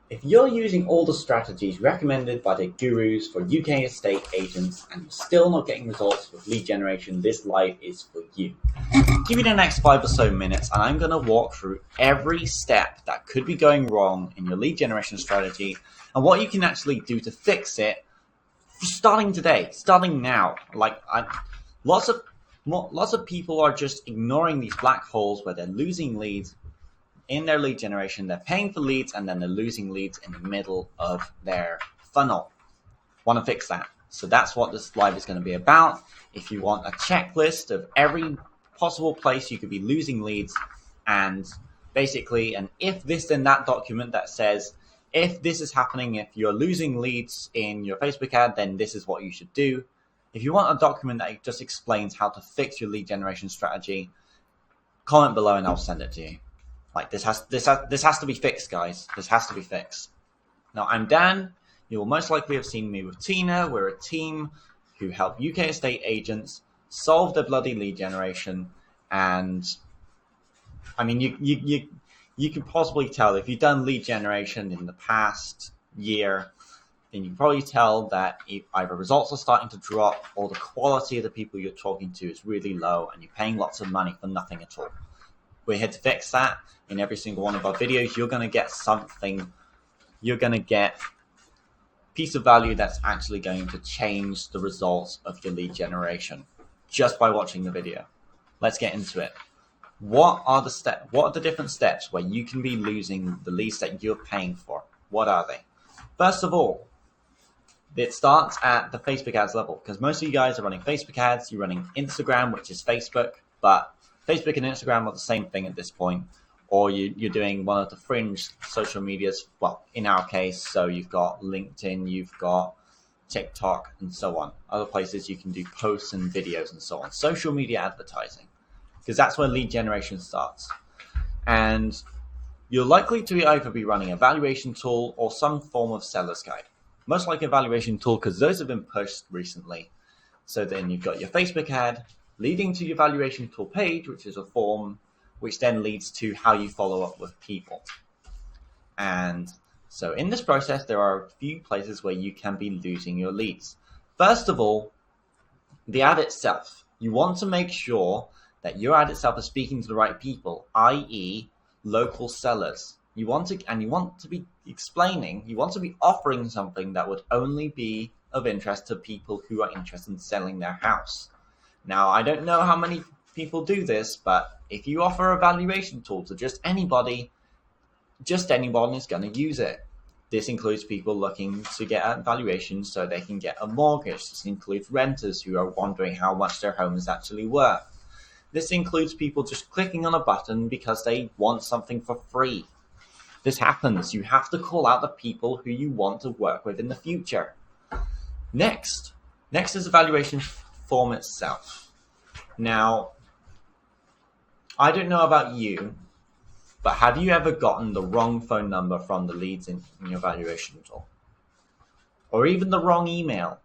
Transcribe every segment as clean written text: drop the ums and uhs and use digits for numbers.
If you're using all the strategies recommended by the gurus for UK estate agents and you're still not getting results with lead generation, this live is for you. Give me the next 5 or so minutes and I'm going to walk through every step that could be going wrong in your lead generation strategy and what you can actually do to fix it starting today, starting now. Lots of people are just ignoring these black holes where they're losing leads in their lead generation. They're paying for leads and then they're losing leads in the middle of their funnel. Want to fix that. So that's what this live is going to be about. If you want a checklist of every possible place you could be losing leads, and basically an if this then that document that says if this is happening, if you're losing leads in your Facebook ad, then this is what you should do. If you want a document that just explains how to fix your lead generation strategy, comment below and I'll send it to you. Like this has to be fixed, guys. This has to be fixed. Now, I'm Dan. You will most likely have seen me with Tina. We're a team who help UK estate agents solve their bloody lead generation. And I mean, you can possibly tell if you've done lead generation in the past year, then you can probably tell that either results are starting to drop or the quality of the people you're talking to is really low and you're paying lots of money for nothing at all. We're here to fix that. In every single one of our videos, you're going to get something. You're going to get a piece of value that's actually going to change the results of your lead generation just by watching the video. Let's get into it. What are the different steps where you can be losing the leads that you're paying for? What are they? First of all, it starts at the Facebook ads level, because most of you guys are running Facebook ads. You're running Instagram, which is Facebook, but Facebook and Instagram are the same thing at this point, or you're doing one of the fringe social medias. Well, in our case, so you've got LinkedIn, you've got TikTok, and so on. Other places you can do posts and videos and so on. Social media advertising, because that's where lead generation starts. And you're likely to either be running a valuation tool or some form of seller's guide. Most likely a valuation tool, because those have been pushed recently. So then you've got your Facebook ad leading to your valuation tool page, which is a form, which then leads to how you follow up with people. And so in this process, there are a few places where you can be losing your leads. First of all, the ad itself. You want to make sure that your ad itself is speaking to the right people, i.e. local sellers. You want to be explaining, you want to be offering something that would only be of interest to people who are interested in selling their house. Now, I don't know how many people do this, but if you offer a valuation tool to just anyone is going to use it. This includes people looking to get a valuation so they can get a mortgage. This includes renters who are wondering how much their home is actually worth. This includes people just clicking on a button because they want something for free. This happens. You have to call out the people who you want to work with in the future. Next is the valuation form itself. Now, I don't know about you, but have you ever gotten the wrong phone number from the leads in your valuation tool? Or even the wrong email?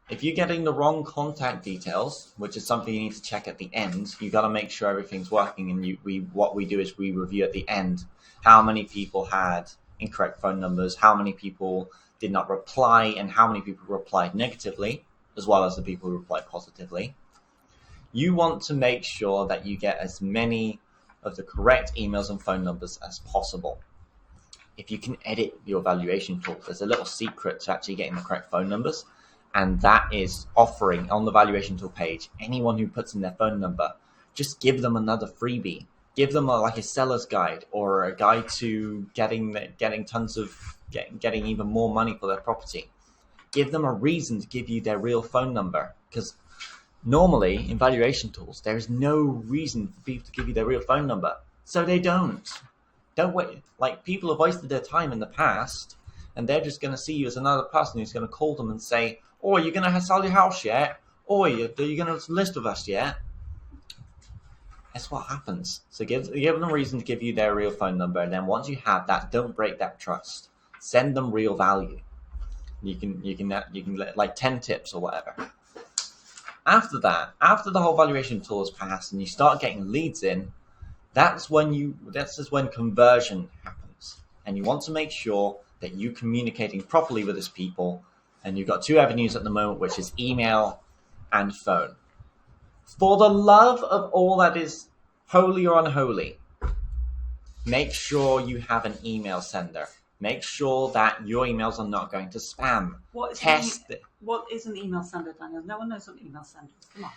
If you're getting the wrong contact details, which is something you need to check at the end, you got to make sure everything's working. And what we do is we review at the end how many people had incorrect phone numbers, how many people did not reply, and how many people replied negatively, as well as the people who replied positively. You want to make sure that you get as many of the correct emails and phone numbers as possible. If you can edit your valuation tool, there's a little secret to actually getting the correct phone numbers. And that is offering on the valuation tool page, anyone who puts in their phone number, just give them another freebie. Give them like a seller's guide or a guide to getting even more money for their property. Give them a reason to give you their real phone number, because normally in valuation tools, there is no reason for people to give you their real phone number. So they don't. Don't wait. Like, people have wasted their time in the past, and they're just going to see you as another person who's going to call them and say, oh, you're going to sell your house yet? Oh, are you going to list with us yet? That's what happens. So give them a reason to give you their real phone number, and then once you have that, don't break that trust. Send them real value. You can like 10 tips or whatever. After that, after the whole valuation tool is passed and you start getting leads in, that's when conversion happens. and you want to make sure that you're communicating properly with these people. And you've got two avenues at the moment, which is email and phone. For the love of all that is holy or unholy, make sure you have an email sender. Make sure that your emails are not going to spam. What is an email sender, Daniel? No one knows what an email sender is. Come on.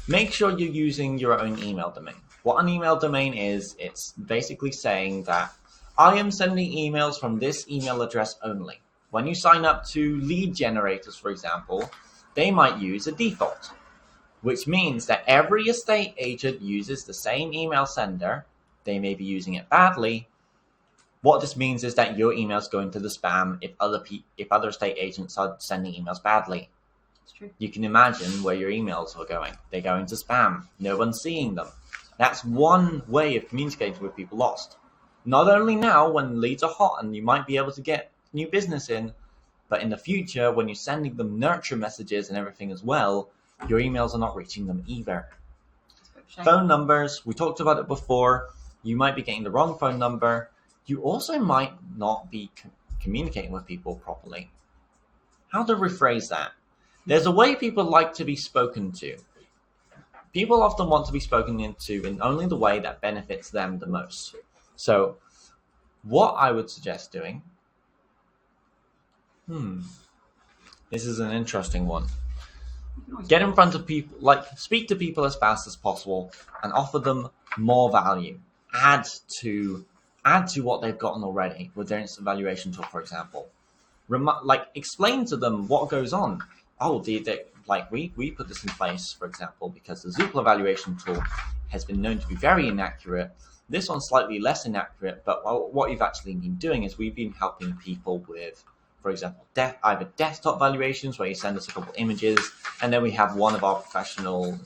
Make sure you're using your own email domain. What an email domain is, it's basically saying that I am sending emails from this email address only. When you sign up to lead generators, for example, they might use a default, which means that every estate agent uses the same email sender. They may be using it badly. What this means is that your emails go into the spam if other estate agents are sending emails badly. It's true. You can imagine where your emails are going. They go into spam. No one's seeing them. That's one way of communicating with people lost. Not only now when leads are hot and you might be able to get new business in, but in the future when you're sending them nurture messages and everything as well, your emails are not reaching them either. Phone numbers, we talked about it before. You might be getting the wrong phone number. You also might not be communicating with people properly. How to rephrase that? There's a way people like to be spoken to. People often want to be spoken into in only the way that benefits them the most. So what I would suggest doing, this is an interesting one. Get in front of people, speak to people as fast as possible and offer them more value. Add to what they've gotten already with their instant valuation tool, for example. Explain to them what goes on. Oh, we put this in place, for example, because the Zoopla valuation tool has been known to be very inaccurate. This one's slightly less inaccurate, but what you've actually been doing is we've been helping people with, for example, either desktop valuations where you send us a couple images, and then we have one of our professional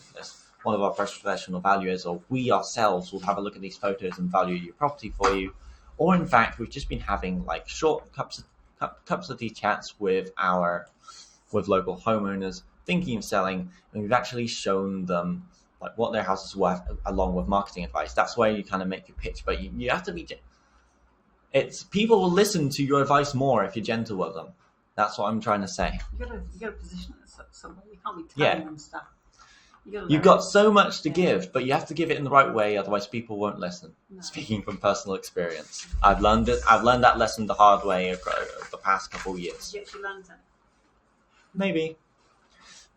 valuers, or we ourselves will have a look at these photos and value your property for you. Or in fact, we've just been having short cups of tea chats with local homeowners thinking of selling, and we've actually shown them what their house is worth along with marketing advice. That's where you kind of make your pitch, but you have to be. People will listen to your advice more if you're gentle with them. That's what I'm trying to say. You got to position it somewhere. You can't be telling them stuff. You've got so much to give, but you have to give it in the right way, otherwise people won't listen. No. Speaking from personal experience, I've learned that lesson the hard way over the past couple of years. You actually learned it. Maybe.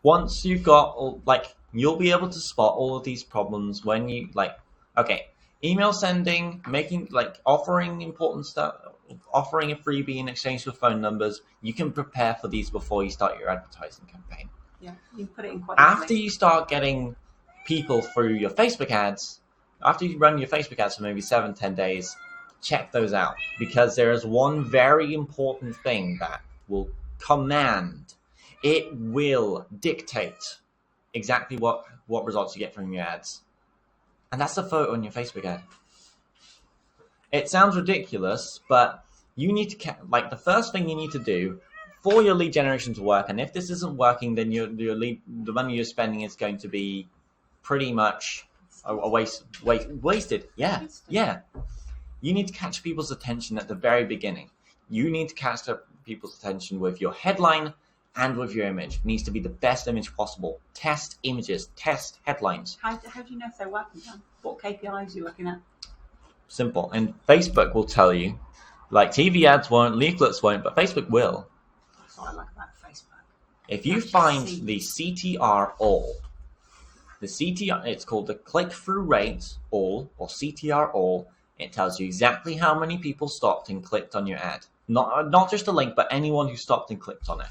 Once you've got you'll be able to spot all of these problems when you email sending, making offering important stuff, offering a freebie in exchange for phone numbers. You can prepare for these before you start your advertising campaign. Yeah, you put it in quite after you start getting people through your Facebook ads, after you run your Facebook ads for maybe 7-10 days, check those out, because there is one very important thing that will it will dictate exactly what results you get from your ads. And that's the photo in your Facebook ad. It sounds ridiculous, but you need to the first thing you need to do for your lead generation to work, and if this isn't working, then the money you're spending is going to be pretty much wasted. Yeah. You need to catch people's attention at the very beginning. You need to catch people's attention with your headline and with your image. It needs to be the best image possible. Test images, test headlines. How do you know if they're working, Dan? What KPIs are you looking at? Simple. And Facebook will tell you. TV ads won't, leaflets won't, but Facebook will. That's what I like about Facebook. If you find the CTR all, it's called the click-through rate all, or CTR all. It tells you exactly how many people stopped and clicked on your ad. Not just a link, but anyone who stopped and clicked on it.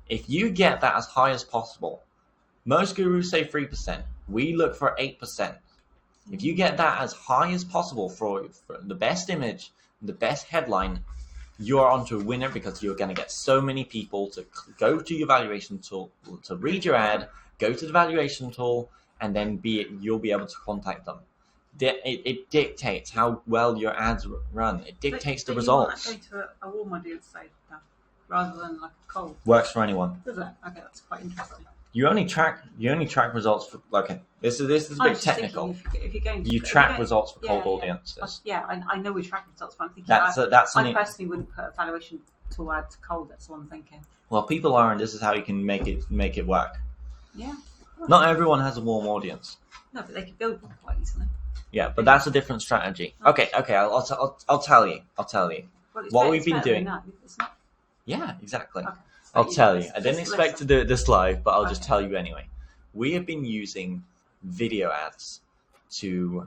If you get that as high as possible, most gurus say 3%. We look for 8%. If you get that as high as possible for the best image, the best headline, you're onto a winner, because you're going to get so many people to go to your valuation tool, to read your ad, go to the valuation tool, and then you'll be able to contact them. It dictates how well your ads run. It dictates the results. You want that going to a warm audience, say, rather than a cold. Works for anyone. Does it? Okay, that's quite interesting. You only track results for okay. This is a I bit was just technical. thinking, if you're going to, You if you're track going- results for cold yeah. audiences. Yeah, I know we track results, but I'm thinking That's I personally wouldn't put a valuation tool ad to cold. That's what I'm thinking. well, people are, and this is how you can make it work. Yeah. Well, Not everyone has a warm audience. no, but they could build one quite easily. Yeah, but that's a different strategy. Okay. I'll tell you. Well, What we've been better than doing- none. It's not. Yeah, exactly. Okay. I'll tell you. Just I didn't expect to listen. do it this live, but I'll just Okay. tell you anyway. We have been using video ads to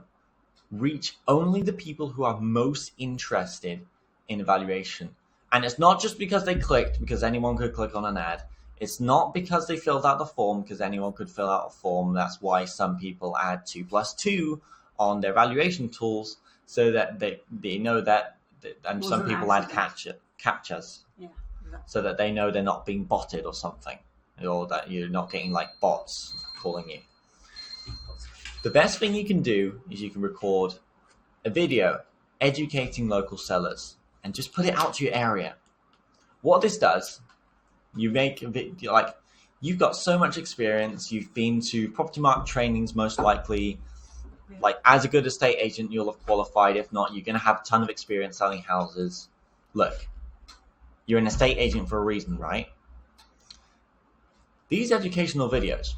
reach only the people who are most interested in evaluation. And it's not just because they clicked, because anyone could click on an ad. It's not because they filled out the form, because anyone could fill out a form. That's why some people add 2+2 on their valuation tools, so that they know that, and some Wasn't people add accident. captchas, Yeah. Exactly. so that they know they're not being botted or something, or that you're not getting like bots calling you. The best thing you can do is you can record a video educating local sellers and just put it out to your area. What this does, you make a video, like, you've got so much experience, you've been to property market trainings most likely, like as a good estate agent you'll have qualified. If not, you're going to have a ton of experience selling houses. Look, you're an estate agent for a reason, right? These educational videos,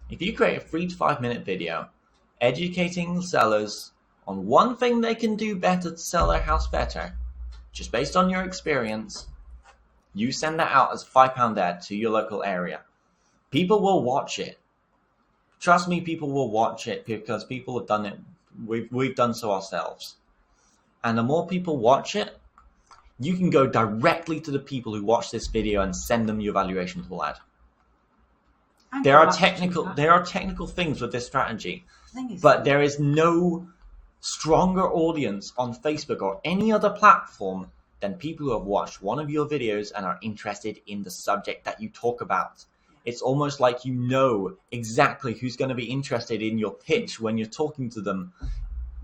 if you create a 3 to 5 minute video educating sellers on one thing they can do better to sell their house better, just based on your experience, you send that out as a £5 ad to your local area. People will watch it. Trust me, people will watch it, because people have done it. We've done so ourselves. And the more people watch it, you can go directly to the people who watch this video and send them your valuation tool ad. And There go are back to technical that. things with this strategy, Thing is, but there is no stronger audience on Facebook or any other platform than people who have watched one of your videos and are interested in the subject that you talk about. It's almost like you know exactly who's going to be interested in your pitch when you're talking to them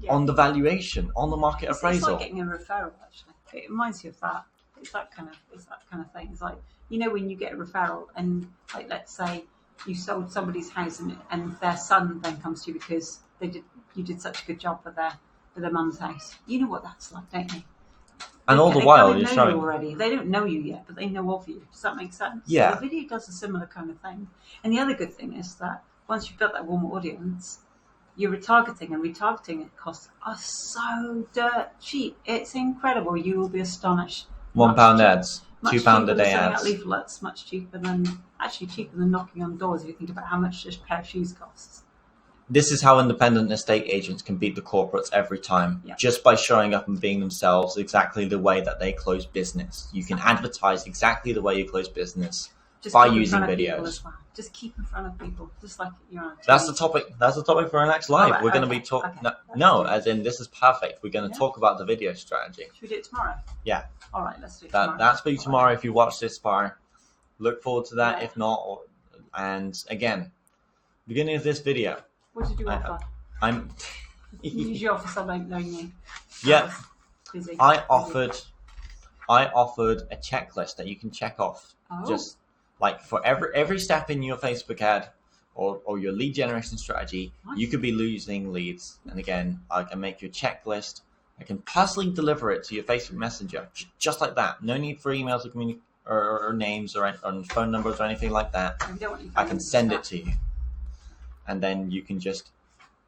on the valuation, on the market It's appraisal. like getting a referral, actually. It reminds you of that. It's that kind of thing. It's like, when you get a referral, and like, let's say you sold somebody's house, and their son then comes to you because you did such a good job for their mum's house. You know what that's like, don't you? And all the while they you're know showing. you already. They don't know you yet, but they know of you. Does that make sense? Yeah. So the video does a similar kind of thing. And the other good thing is that once you've built that warm audience, your retargeting costs are so dirt cheap. It's incredible. You will be astonished. £1 ads, Much £2 cheaper a than day sending out ads. leaflets. Much cheaper than knocking on doors. If you think about how much this pair of shoes costs. This is how independent estate agents can beat the corporates every time, Yeah. just by showing up and being themselves exactly the way that they close business. You can advertise exactly the way you close business Just by keep in using front of people videos. as well. Just keep in front of people, just like you're on. That's the topic. That's the topic for our next live. Alright, We're going to okay, be talking. okay. No, as in this is perfect. We're going to Yeah. talk about the video strategy. Should we do it tomorrow? Yeah. All right, let's do it tomorrow. That's for you tomorrow. If you watch this far, look forward to that. Yeah. If not, and again, beginning of this video, What did you offer? I'm. You usually offer something, don't you? Yeah. Busy. I offered a checklist that you can check off. Oh. Just like for every step in your Facebook ad or your lead generation strategy, Nice. you could be losing leads. And again, I can make you a checklist. I can personally deliver it to your Facebook Messenger, just like that. No need for emails or names or phone numbers or anything like that. If you don't want your I phone can number, send it just to you, and then you can just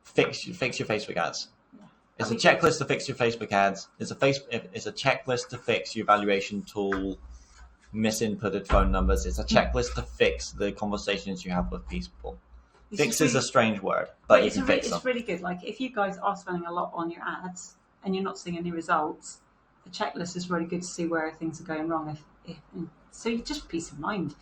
fix your Facebook ads. Yeah. It's a checklist to fix your Facebook ads. It's a checklist to fix your valuation tool misinputted phone numbers. It's a checklist to fix the conversations you have with people. It's Fix just is a really- strange word, but you can fix them. It's really good. Like, if you guys are spending a lot on your ads and you're not seeing any results, the checklist is really good to see where things are going wrong. So you just peace of mind.